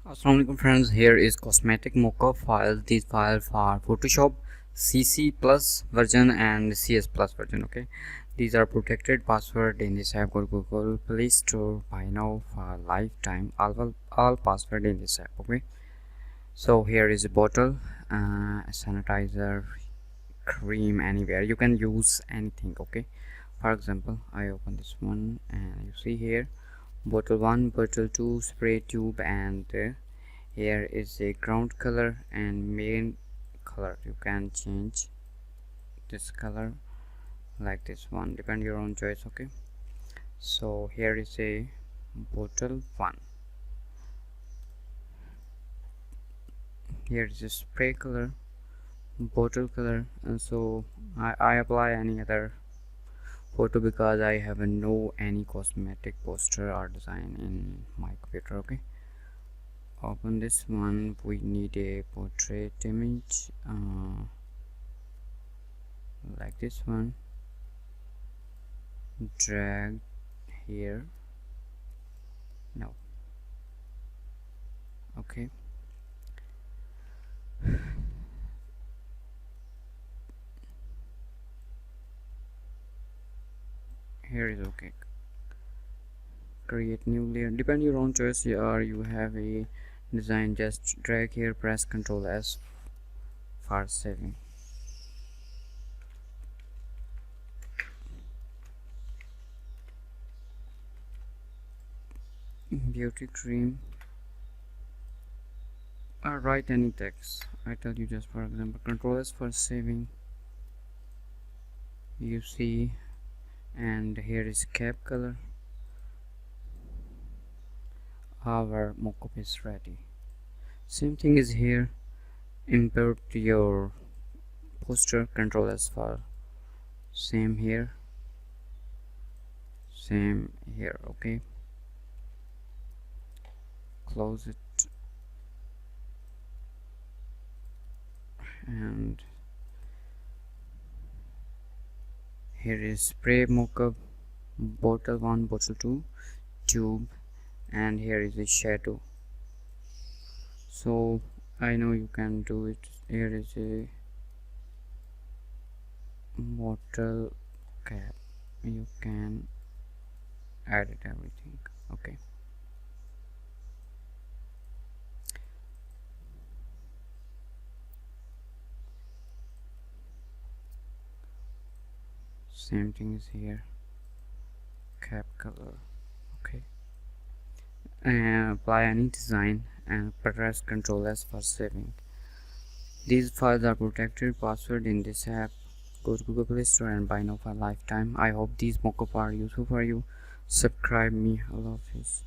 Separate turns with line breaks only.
Assalamualaikum friends, here is Cosmetic Mockup file. These files are Photoshop CC plus version and CS plus version. Okay, these are protected password in this app. Go to Google Play Store buy now for lifetime. All password in this app. Okay, so here is a bottle, sanitizer, cream, anywhere you can use anything. Okay, for example, I open this one and you see here bottle 1, bottle 2, spray tube, and here is a ground color and main color. You can change this color like this one, depend your own choice. Okay, so here is a bottle 1, here is a spray color, bottle color, and so I apply any other photo because I have no any cosmetic poster or design in my computer. Okay, open this one. We need a portrait image like this one, drag here. No, okay, here is okay. Create new layer, depend your own choice, or you have a design, just drag here, press Ctrl S for saving. Beauty cream, or write any text. I tell you, just for example, Ctrl S for saving. You see, and here is cap color. Our mockup is ready. Same thing is here. Import your poster, Ctrl S for same here, same here. Okay, close it, and here is spray mockup, bottle 1, bottle 2, tube, and here is a shadow. So I know you can do it. Here is a bottle cap, you can edit everything. Okay, same thing is here, cap color. Okay, and apply any design and press Ctrl S for saving. These files are protected password in this app. Go to Google Play Store and buy now for lifetime. I hope these mockup are useful for you. Subscribe me. Allah Hafiz.